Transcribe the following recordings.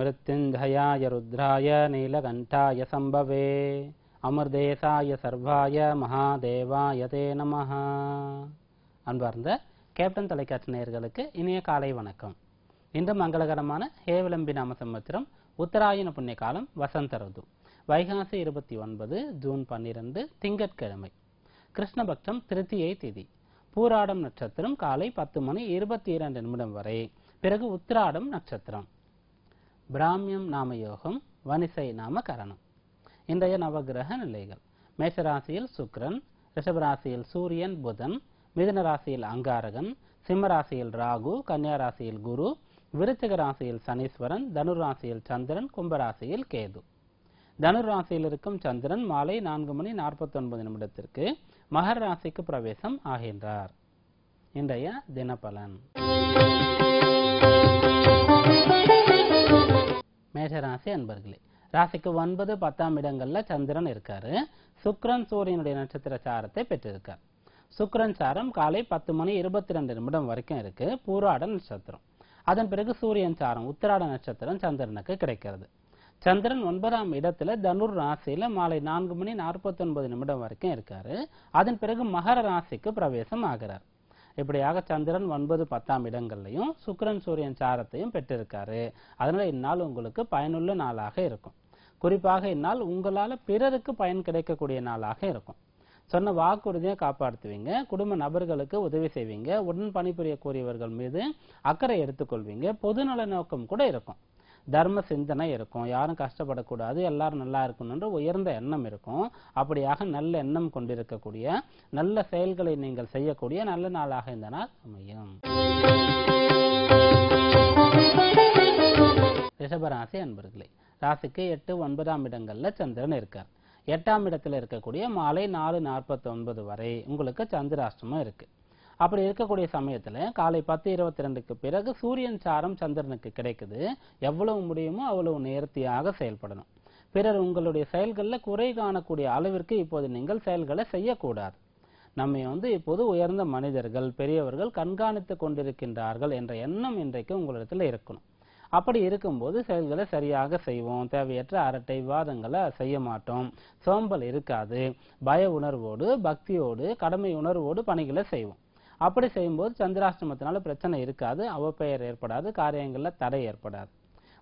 மிருத்யுஞ்சயாய ருத்ராய நீலகண்டாய சம்பவே அமிர்தேசாய சர்வாய மகாதேவாய தே நமஹ. அன்பார்ந்த கேப்டன் தொலைக்காட்சி நேயர்களுக்கு இனிய காலை வணக்கம். இன்று மங்களகரமான ஹேவிளம்பி நாம சம்பத்திரம் உத்தராயண புண்ணிய காலம் வசந்த ருது வைகாசி 29 ஜூன் 12 திங்கட்கிழமை. கிருஷ்ணபக்ஷம் திருத்தியை திதி. பூராடம் நட்சத்திரம் காலை 10:22 வரை. பிறகு உத்திராடம் நட்சத்திரம். பிராமியம் நாம யோகம், வனிசை நாம கரணம். இன்றைய நவகிரக நிலைகள்: மேஷராசியில் சுக்கிரன், ரிஷபராசியில் சூரியன் புதன், மிதுன ராசியில் அங்காரகன், சிம்ம ராசியில் ராகு, கன்னியா ராசியில் குரு, விருச்சிக ராசியில் சனீஸ்வரன், தனுர் ராசியில் சந்திரன், கும்பராசியில் கேது. தனுர் ராசியில் இருக்கும் சந்திரன் மாலை 4:49 மகர ராசிக்கு பிரவேசம் ஆகின்றார். இன்றைய தினபலன்: மேஷராசி அன்பர்களே, ராசிக்கு 9, 10 இடங்கள்ல சந்திரன் இருக்காரு. சுக்கிரன் சூரியனுடைய நட்சத்திர சாரத்தை பெற்றிருக்கார். சுக்கிரன் சாரம் காலை 10:22 வரைக்கும் இருக்கு. பூராட நட்சத்திரம். அதன் பிறகு சூரியன் சாரம் உத்திராட நட்சத்திரம் சந்திரனுக்கு கிடைக்கிறது. சந்திரன் 9ஆம் இடத்துல தனுர் ராசியில மாலை 4:49 வரைக்கும் இருக்காரு. அதன் பிறகு மகர ராசிக்கு பிரவேசம் ஆகிறார். இப்படியாக சந்திரன் 9, 10 இடங்கள்லையும் சுக்கிரன் சூரியன் சாரத்தையும் பெற்றிருக்காரு. அதனால இந்நாள் உங்களுக்கு பயனுள்ள நாளாக இருக்கும். குறிப்பாக இந்நாள் உங்களால பிறருக்கு பயன் கிடைக்கக்கூடிய நாளாக இருக்கும். சொன்ன வாக்குறுதியை காப்பாற்றுவீங்க. குடும்ப நபர்களுக்கு உதவி செய்வீங்க. உடன் பணிபுரியக்கூடியவர்கள் மீது அக்கறை எடுத்துக்கொள்வீங்க. பொதுநல நோக்கம் கூட இருக்கும். தர்ம சிந்தனை இருக்கும். யாரும் கஷ்டப்படக்கூடாது, எல்லாரும் நல்லா இருக்கணும்ன்ற உயர்ந்த எண்ணம் இருக்கும். அப்படியாக நல்ல எண்ணம் கொண்டிருக்கக்கூடிய நல்ல செயல்களை நீங்கள் செய்யக்கூடிய நல்ல நாளாக இந்த நாள் அமையும். ரிஷபராசி அன்பர்களே, ராசிக்கு 8, 9ஆம் இடங்கள்ல சந்திரன் இருக்கார். 8ஆம் இடத்துல இருக்கக்கூடிய மாலை 4:49 வரை உங்களுக்கு சந்திராஷ்டமம் இருக்கு. அப்படி இருக்கக்கூடிய சமயத்துல காலை 10:22 பிறகு சூரியன் சாரம் சந்திரனுக்கு கிடைக்குது. எவ்வளவு முடியுமோ அவ்வளவு நேர்த்தியாக செயல்படணும். பிறர் உங்களுடைய செயல்களில் குறை காணக்கூடிய அளவிற்கு இப்போது நீங்கள் செயல்களை செய்யக்கூடாது. நம்ம இப்போது உயர்ந்த மனிதர்கள், பெரியவர்கள் கண்காணித்து கொண்டிருக்கின்றார்கள் என்ற எண்ணம் இன்றைக்கு உங்களிடத்துல இருக்கணும். அப்படி இருக்கும்போது செயல்களை சரியாக செய்வோம். தேவையற்ற அரட்டை விவாதங்களை செய்ய மாட்டோம். சோம்பல் இருக்காது. பய உணர்வோடு, பக்தியோடு, கடமை உணர்வோடு பணிகளை செய்வோம். அப்படி செய்யும்போது சந்திராஷ்டமத்தினால பிரச்சனை இருக்காது. அவப்பெயர் ஏற்படாது. காரியங்கள்ல தடை ஏற்படாது.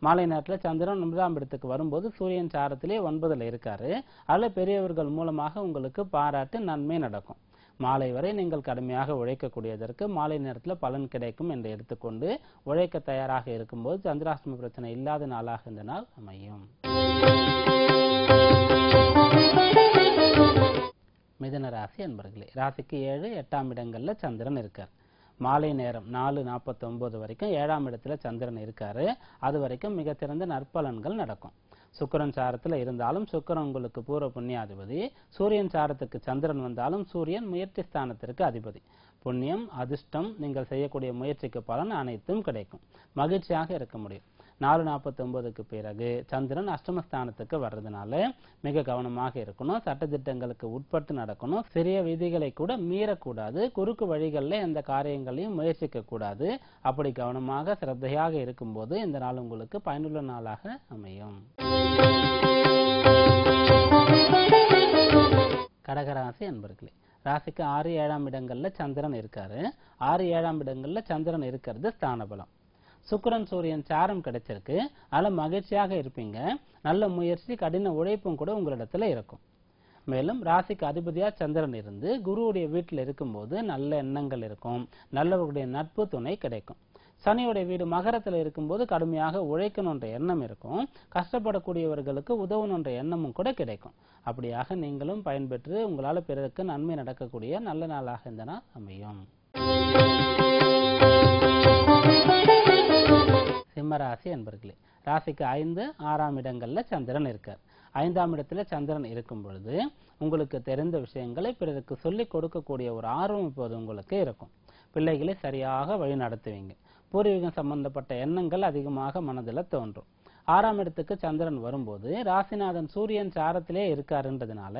மாலை நேரத்தில் சந்திரன் 9ஆம் இடத்துக்கு வரும்போது சூரியன் சாரத்திலே 9ல் இருக்காரு. அதில் பெரியவர்கள் மூலமாக உங்களுக்கு பாராட்டு நன்மை நடக்கும். மாலை வரை நீங்கள் கடுமையாக உழைக்கக்கூடியதற்கு மாலை நேரத்தில் பலன் கிடைக்கும் என்று எடுத்துக்கொண்டு உழைக்க தயாராக இருக்கும்போது சந்திராஷ்டம பிரச்சனை இல்லாத நாளாக இந்த நாள் அமையும். மிதுன ராசி அன்பர்களே, ராசிக்கு 7, 8ஆம் இடங்கள்ல சந்திரன் இருக்கார். மாலை நேரம் 4:49 வரைக்கும் 7ஆம் இடத்துல சந்திரன் இருக்காரு. அது வரைக்கும் மிகச்சிறந்த நற்பலன்கள் நடக்கும். சுக்கிரன் சாரத்துல இருந்தாலும் சுக்கிரன் உங்களுக்கு பூர்வ புண்ணியாதிபதி. சூரியன் சாரத்துக்கு சந்திரன் வந்தாலும் சூரியன் முயற்சி ஸ்தானத்திற்கு அதிபதி. புண்ணியம், அதிர்ஷ்டம், நீங்கள் செய்யக்கூடிய முயற்சிக்கு பலன் அனைத்தும் கிடைக்கும். மகிழ்ச்சியாக இருக்க முடியும். 4:49 பிறகு சந்திரன் அஷ்டமஸ்தானத்துக்கு வர்றதுனால மிக கவனமாக இருக்கணும். சட்டத்திட்டங்களுக்கு உட்பட்டு நடக்கணும். சிறிய விதிகளை கூட மீறக்கூடாது. குறுக்கு வழிகளில் எந்த காரியங்களையும் முயற்சிக்க கூடாது. அப்படி கவனமாக சிரத்தையாக இருக்கும்போது இந்த நாள் உங்களுக்கு பயனுள்ள நாளாக அமையும். கடகராசி அன்பர்களே, ராசிக்கு 6, 7ஆம் இடங்கள்ல சந்திரன் இருக்காரு. 6, 7ஆம் இடங்கள்ல சந்திரன் இருக்கிறது ஸ்தானபலம். சுக்கிரன் சூரியன் சாரம் கிடைச்சிருக்கு. அதில் மகிழ்ச்சியாக இருப்பீங்க. நல்ல முயற்சி, கடின உழைப்பும் கூட உங்களிடத்துல இருக்கும். மேலும் ராசிக்கு அதிபதியா சந்திரன் இருந்து குருவுடைய வீட்டில் இருக்கும்போது நல்ல எண்ணங்கள் இருக்கும். நல்லவர்களுடைய நட்பு துணை கிடைக்கும். சனியுடைய வீடு மகரத்தில் இருக்கும்போது கடுமையாக உழைக்கணுன்ற எண்ணம் இருக்கும். கஷ்டப்படக்கூடியவர்களுக்கு உதவணுன்ற எண்ணமும் கூட கிடைக்கும். அப்படியாக நீங்களும் பயன்பெற்று உங்களால் பிறருக்கு நன்மை நடக்கக்கூடிய நல்ல நாளாக இந்த நாள் அமையும். சிம்மராசி அன்பர்களே, ராசிக்கு 5, 6ஆம் இடங்கள்ல சந்திரன் இருக்கார். 5ஆம் இடத்துல சந்திரன் இருக்கும் பொழுது உங்களுக்கு தெரிந்த விஷயங்களை பிறருக்கு சொல்லிக் கொடுக்கக்கூடிய ஒரு ஆர்வம் இப்போது உங்களுக்கு இருக்கும். பிள்ளைகளை சரியாக வழி நடத்துவீங்க. பூர்வீகம் சம்பந்தப்பட்ட எண்ணங்கள் அதிகமாக மனதில் தோன்றும். 6ஆம் இடத்துக்கு சந்திரன் வரும்போது ராசிநாதன் சூரியன் சாரத்திலே இருக்காருன்றதுனால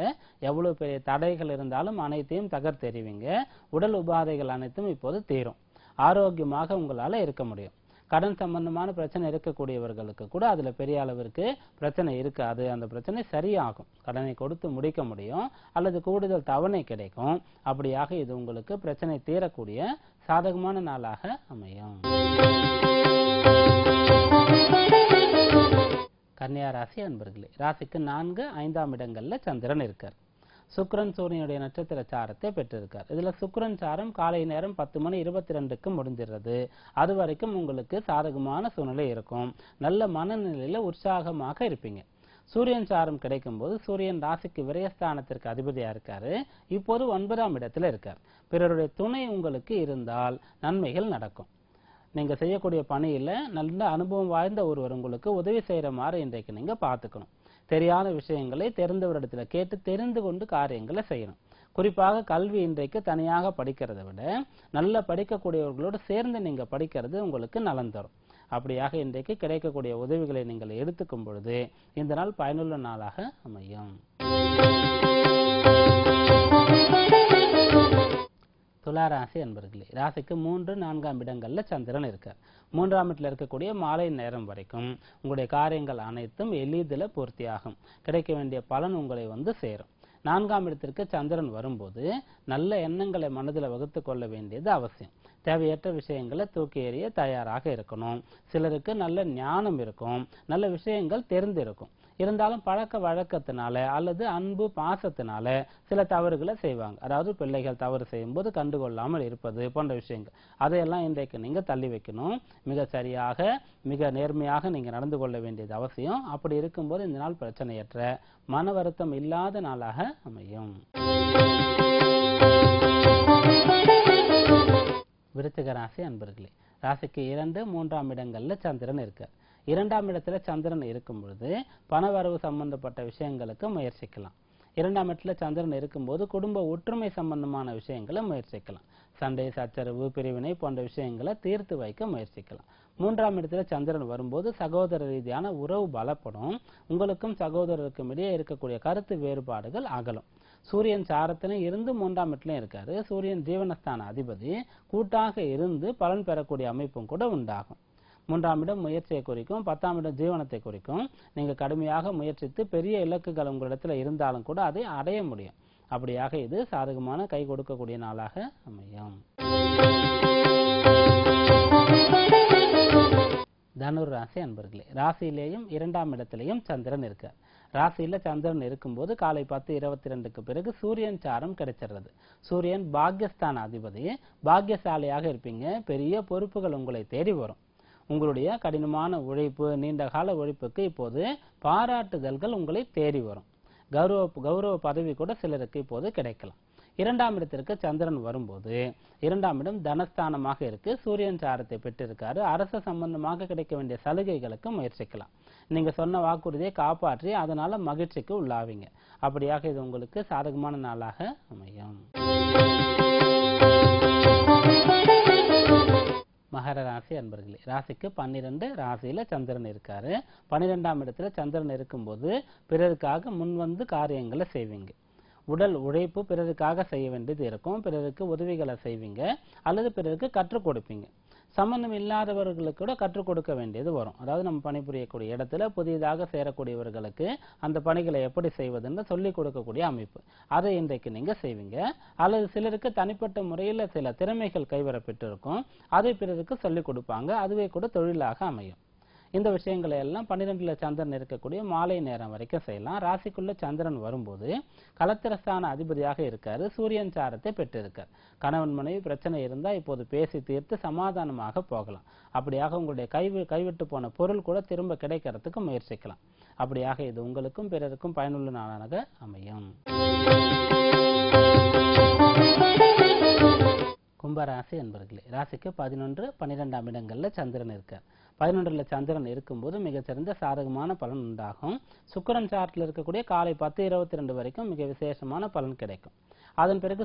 எவ்வளவு பெரிய தடைகள் இருந்தாலும் அனைத்தையும் தகர்த்தெறிவீங்க. உடல் உபாதைகள் அனைத்தும் இப்போது தீரும். ஆரோக்கியமாக உங்களால இருக்க முடியும். கடன் சம்பந்தமான பிரச்சனை இருக்கக்கூடியவர்களுக்கு கூட அதுல பெரிய அளவிற்கு பிரச்சனை இருக்காது. அந்த பிரச்சனை சரியாகும். கடனை கொடுத்து முடிக்க முடியும் அல்லது கூடுதல் தவணை கிடைக்கும். அப்படியாக இது உங்களுக்கு பிரச்சனை தீரக்கூடிய சாதகமான நாளாக அமையும். கன்னியா ராசி அன்பர்களே, ராசிக்கு 4, 5ஆம் இடங்கள்ல சந்திரன் இருக்கார். சுக்கிரன் சூரியனுடைய நட்சத்திர சாரத்தை பெற்றிருக்கார். இதுல சுக்கிரன் சாரம் காலை நேரம் 10:22க்கு முடிஞ்சிடுறது. அது வரைக்கும் உங்களுக்கு சாதகமான சூழ்நிலை இருக்கும். நல்ல மனநிலையில உற்சாகமாக இருப்பீங்க. சூரியன் சாரம் கிடைக்கும் போது சூரியன் ராசிக்கு விரயஸ்தானத்திற்கு அதிபதியா இருக்காரு. இப்போது 9ஆம் இடத்துல இருக்கார். பிறருடைய துணை உங்களுக்கு இருந்தால் நன்மைகள் நடக்கும். நீங்க செய்யக்கூடிய பணியில நல்ல அனுபவம் வாய்ந்த ஒருவர் உங்களுக்கு உதவி செய்யற மாதிரி இன்றைக்கு நீங்க பார்த்துக்கணும். தெரியாத விஷயங்களை தெரிந்தவரிடத்துல கேட்டு தெரிந்து கொண்டு காரியங்களை செய்யணும். குறிப்பாக கல்வி இன்றைக்கு தனியாக படிக்கிறதை விட நல்ல படிக்கக்கூடியவர்களோடு சேர்ந்து நீங்க படிக்கிறது உங்களுக்கு நலன் தரும். அப்படியாக இன்றைக்கு கிடைக்கக்கூடிய உதவிகளை நீங்கள் எடுத்துக்கும் பொழுது இந்த நாள் பயனுள்ள நாளாக அமையும். துளாராசி அன்பர்களே, ராசிக்கு 3, 4ஆம் இடங்கள்ல சந்திரன் இருக்கார். 3ஆம் இடத்துல இருக்கக்கூடிய மாலை நேரம் வரைக்கும் உங்களுடைய காரியங்கள் அனைத்தும் எளிதில் பூர்த்தியாகும். கிடைக்க வேண்டிய பலன் உங்களை வந்து சேரும். 4ஆம் இடத்திற்கு சந்திரன் வரும்போது நல்ல எண்ணங்களை மனதில் வகுத்து கொள்ள வேண்டியது அவசியம். தேவையற்ற விஷயங்களை தூக்கி எறிய தயாராக இருக்கணும். சிலருக்கு நல்ல ஞானம் இருக்கும், நல்ல விஷயங்கள் தெரிந்திருக்கும். இருந்தாலும் பழக்க வழக்கத்தினால அல்லது அன்பு பாசத்தினால சில தவறுகளை செய்வாங்க. அதாவது பிள்ளைகள் தவறு செய்யும் போது கண்டுகொள்ளாமல் இருப்பது போன்ற விஷயங்கள், அதையெல்லாம் இன்றைக்கு நீங்க தள்ளி வைக்கணும். மிக சரியாக மிக நேர்மையாக நீங்க நடந்து கொள்ள வேண்டியது அவசியம். அப்படி இருக்கும்போது இந்த நாள் பிரச்சனையற்ற மன வருத்தம் இல்லாத நாளாக அமையும். விருச்சிக ராசி அன்பர்களே, ராசிக்கு 2, 3ஆம் இடங்கள்ல சந்திரன் இருக்கார். 2ஆம் இடத்துல சந்திரன் இருக்கும் பொழுது பணவரவு சம்பந்தப்பட்ட விஷயங்களுக்கு முயற்சிக்கலாம். 2ஆம் இடத்துல சந்திரன் இருக்கும்போது குடும்ப ஒற்றுமை சம்பந்தமான விஷயங்களை முயற்சிக்கலாம். சண்டை சச்சரவு பிரிவினை போன்ற விஷயங்களை தீர்த்து வைக்க முயற்சிக்கலாம். 3ஆம் இடத்துல சந்திரன் வரும்போது சகோதர ரீதியான உறவு பலப்படும். உங்களுக்கும் சகோதரருக்கும் இடையே இருக்கக்கூடிய கருத்து வேறுபாடுகள் அகலும். சூரியன் சாரத்திலும் இருந்து 3ஆம் இடத்துல இருக்காரு. சூரியன் ஜீவனஸ்தான அதிபதி. கூட்டாக இருந்து பலன் பெறக்கூடிய அமைப்பும் கூட உண்டாகும். 3ஆம் இடம் முயற்சியை குறிக்கும், 10ஆம் இடம் ஜீவனத்தை குறிக்கும். நீங்க கடுமையாக முயற்சித்து பெரிய இலக்குகள் உங்களிடத்துல இருந்தாலும் கூட அதை அடைய முடியும். அப்படியாக இது சாதகமான கை கொடுக்கக்கூடிய நாளாக அமையும். தனுர் ராசி அன்பர்களே, ராசியிலேயும் 2ஆம் இடத்திலேயும் சந்திரன் இருக்கார். ராசியில சந்திரன் இருக்கும்போது காலை 10:22க்கு பிறகு சூரியன் சாரம் கிடைச்சிடுறது. சூரியன் பாக்யஸ்தான அதிபதி. பாக்யசாலியாக இருப்பீங்க. பெரிய பொறுப்புகள் உங்களை தேடி வரும். உங்களுடைய கடினமான உழைப்பு, நீண்ட கால உழைப்புக்கு இப்போது பாராட்டுதல்கள் உங்களை தேடி வரும். கௌரவ பதவி கூட சிலருக்கு இப்போது கிடைக்கலாம். 2ஆம் இடத்திற்கு சந்திரன் வரும்போது 2ஆம் இடம் தனஸ்தானமாக இருக்கு. சூரியன் சாரத்தை பெற்றிருக்காரு. அரசு சம்பந்தமாக கிடைக்க வேண்டிய சலுகைகளுக்கு முயற்சிக்கலாம். நீங்க சொன்ன வாக்குறுதியை காப்பாற்றி அதனால மகிழ்ச்சிக்கு உள்ளாவீங்க. அப்படியாக இது உங்களுக்கு சாதகமான நாளாக அமையும். மகர ராசி அன்பர்களே, ராசிக்கு 12, ராசியில சந்திரன் இருக்காரு. 12ஆம் இடத்துல சந்திரன் இருக்கும்போது பிறருக்காக முன்வந்து காரியங்களை செய்வீங்க. உடல் உழைப்பு பிறருக்காக செய்ய வேண்டியது இருக்கும். பிறருக்கு உதவிகளை செய்வீங்க அல்லது பிறருக்கு கற்றுக் கொடுப்பீங்க. சம்பந்தம் இல்லாதவர்களுக்கு கூட கற்றுக் கொடுக்க வேண்டியது வரும். அதாவது நம்ம பணிபுரியக்கூடிய இடத்துல புதிதாக சேரக்கூடியவர்களுக்கு அந்த பணிகளை எப்படி செய்வதுன்னு சொல்லிக் கொடுக்கக்கூடிய அமைப்பு, அதை இன்றைக்கு நீங்க செய்வீங்க. அல்லது சிலருக்கு தனிப்பட்ட முறையில் சில திறமைகள் கைவரப்பட்டு இருக்கும், அதை பிறருக்கு சொல்லிக் கொடுப்பாங்க. அதுவே கூட தொழிலாக அமையும். இந்த விஷயங்களை எல்லாம் 12ல சந்திரன் இருக்கக்கூடிய மாலை நேரம் வரைக்கும் செய்யலாம். ராசிக்குள்ள சந்திரன் வரும்போது கலத்திரஸ்தான அதிபதியாக இருக்காரு. சூரியன் சாரத்தை பெற்றிருக்கார். கணவன் மனைவி பிரச்சனை இருந்தால் இப்போது பேசி தீர்த்து சமாதானமாக போகலாம். அப்படியாக உங்களுடைய கைவிட்டு போன பொருள் கூட திரும்ப கிடைக்கிறதுக்கு முயற்சிக்கலாம். அப்படியாக இது உங்களுக்கும் பிறருக்கும் பயனுள்ள நாளாக அமையும். கும்பராசி என்பர்களே, ராசிக்கு 11, 12ஆம் இடங்கள்ல சந்திரன் இருக்கார். 11ல சந்திரன் இருக்கும்போது மிகச்சிறந்த சாதகமான பலன் உண்டாகும். சுக்கிரன் சாரத்தில் இருக்கக்கூடிய காலை 10:22 வரைக்கும் மிக விசேஷமான பலன் கிடைக்கும். அதன் பிறகு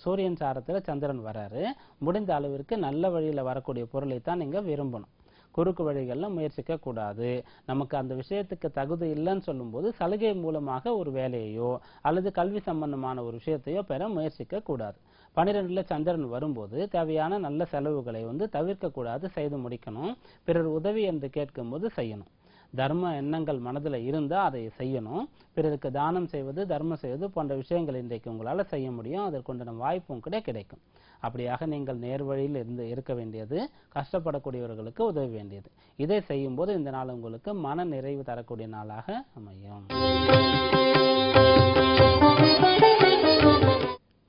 சூரியன் சாரத்துல சந்திரன் வராரு. முடிந்த அளவிற்கு நல்ல வழியில வரக்கூடிய பொருளைத்தான் நீங்க விரும்பணும். குறுக்கு வழிகளில் முயற்சிக்க கூடாது. நமக்கு அந்த விஷயத்துக்கு தகுதி இல்லைன்னு சொல்லும்போது சலுகை மூலமாக ஒரு வேலையையோ அல்லது கல்வி சம்பந்தமான ஒரு விஷயத்தையோ பெற முயற்சிக்க கூடாது. 12ல சந்திரன் வரும்போது தேவையான நல்ல செலவுகளை தவிர்க்க கூடாது, செய்து முடிக்கணும். பிறர் உதவி என்று கேட்கும்போது செய்யணும். தர்ம எண்ணங்கள் மனதில் இருந்தால் அதை செய்யணும். பிறருக்கு தானம் செய்வது, தர்மம் செய்வது போன்ற விஷயங்கள் இன்றைக்கு உங்களால் செய்ய முடியும். அதற்குண்டான வாய்ப்பும் கூட கிடைக்கும். அப்படியாக நீங்கள் நேர்வழியில் இருக்க வேண்டியது, கஷ்டப்படக்கூடியவர்களுக்கு உதவ வேண்டியது. இதை செய்யும் போது இந்த நாள் உங்களுக்கு மன நிறைவு தரக்கூடிய நாளாக அமையும்.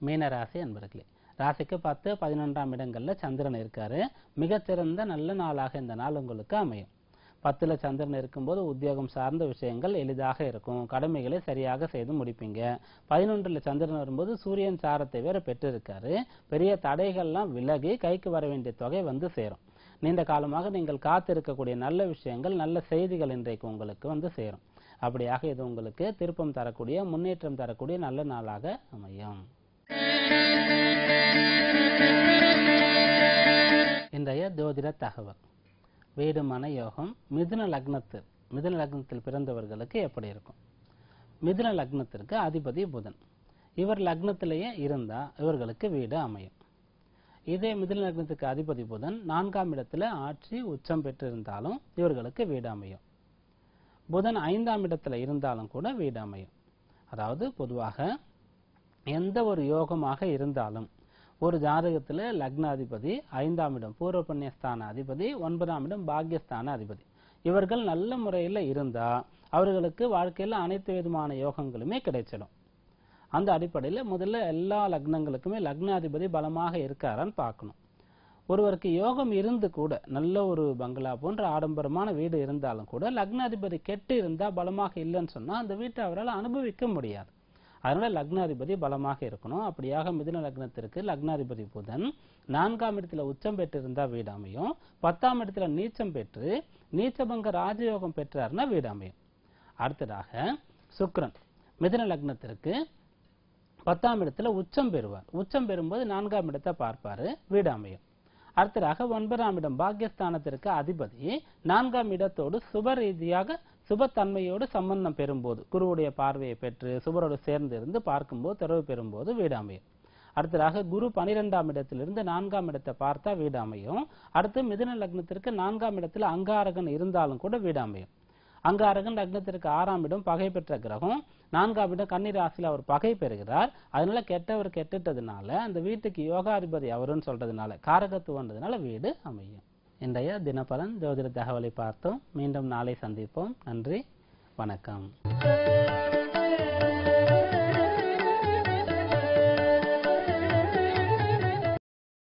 மீனராசி அன்பர்களே, ராசிக்கு 10, 11ஆம் இடங்கள்ல சந்திரன் இருக்காரு. மிகச்சிறந்த நல்ல நாளாக இந்த நாள் உங்களுக்கு அமையும். 10ல சந்திரன் இருக்கும்போது உத்தியோகம் சார்ந்த விஷயங்கள் எளிதாக இருக்கும். கடமைகளை சரியாக செய்து முடிப்பீங்க. 11ல சந்திரன் வரும்போது சூரியன் சாரத்தை வேற பெற்றிருக்காரு. பெரிய தடைகள்லாம் விலகி கைக்கு வர வேண்டிய தொகை சேரும். நீண்ட காலமாக நீங்கள் காத்திருக்கக்கூடிய நல்ல விஷயங்கள், நல்ல செய்திகள் இன்றைக்கு உங்களுக்கு சேரும். அப்படியாக இது உங்களுக்கு திருப்பம் தரக்கூடிய, முன்னேற்றம் தரக்கூடிய நல்ல நாளாக அமையும். இன்றைய ஜோதிட தகவல். வீடு மன யோகம். மிதுன லக்னத்தில் பிறந்தவர்களுக்கு எப்படி இருக்கும்? மிதுன லக்னத்திற்கு அதிபதி புதன். இவர் லக்னத்திலேயே இருந்தா இவர்களுக்கு வீடு அமையும். இதே மிதுன லக்னத்துக்கு அதிபதி புதன் 4ஆம் இடத்துல ஆட்சி உச்சம் பெற்றிருந்தாலும் இவர்களுக்கு வீடு அமையும். புதன் 5ஆம் இடத்துல இருந்தாலும் கூட வீடு அமையும். அதாவது பொதுவாக எந்த ஒரு யோகமாக இருந்தாலும் ஒரு ஜாதகத்தில் லக்னாதிபதி 5ஆம் இடம் பூர்வ புண்ணியஸ்தான அதிபதி, 9ஆம் இடம் பாக்யஸ்தான அதிபதி, இவர்கள் நல்ல முறையில் இருந்தா அவர்களுக்கு வாழ்க்கையில் அனைத்து விதமான யோகங்களுமே கிடைச்சிடும். அந்த அடிப்படையில் முதல்ல எல்லா லக்னங்களுக்குமே லக்னாதிபதி பலமாக இருக்காரான்னு பார்க்கணும். ஒருவருக்கு யோகம் இருந்து கூட நல்ல ஒரு பங்களா போன்ற ஆடம்பரமான வீடு இருந்தாலும் கூட லக்னாதிபதி கெட்டு இருந்தா, பலமாக இல்லைன்னு சொன்னா அந்த வீட்டை அவரால் அனுபவிக்க முடியாது. அதனால லக்னாதிபதி பலமாக இருக்கணும். அப்படியாக மிதுன லக்னத்திற்கு லக்னாதிபதி புதன் 4ஆம் இடத்துல உச்சம் பெற்றிருந்தா வீடு அமையும். 10ஆம் இடத்துல நீச்சம் பெற்று நீச்சபங்க ராஜயோகம் பெற்றார்னா வீடு அமையும். அடுத்ததாக சுக்கிரன் மிதுன லக்னத்திற்கு 10ஆம் இடத்துல உச்சம் பெறுவார். உச்சம் பெறும்போது 4ஆம் இடத்தை பார்ப்பாரு, வீடு அமையும். அடுத்ததாக 9ஆம் இடம் பாக்யஸ்தானத்திற்கு அதிபதி 4ஆம் இடத்தோடு சுப ரீதியாக சுபத்தன்மையோடு சம்பந்தம் பெறும்போது, குருவுடைய பார்வையை பெற்று சுபரோடு சேர்ந்து இருந்து பார்க்கும்போது, தொடர்பு பெறும்போது வீடு அமையும். அடுத்ததாக குரு 12ஆம் இடத்திலிருந்து 4ஆம் இடத்தை பார்த்தா வீடு அமையும். அடுத்து மிதுன லக்னத்திற்கு 4ஆம் இடத்துல அங்காரகன் இருந்தாலும் கூட வீடு அமையும். அங்காரகன் லக்னத்திற்கு 6ஆம் இடம் பகை பெற்ற கிரகம். 4ஆம் இடம் கன்னி ராசியில் அவர் பகை பெறுகிறார். அதனால கெட்டவர் கெட்டுட்டதுனால அந்த வீட்டுக்கு யோகாதிபதி அவருன்னு சொல்றதுனால காரகத்துவன்றதுனால வீடு அமையும். இன்றைய தினபலன் ஜோதிட தகவலை பார்த்தோம். மீண்டும் நாளை சந்திப்போம். நன்றி, வணக்கம்.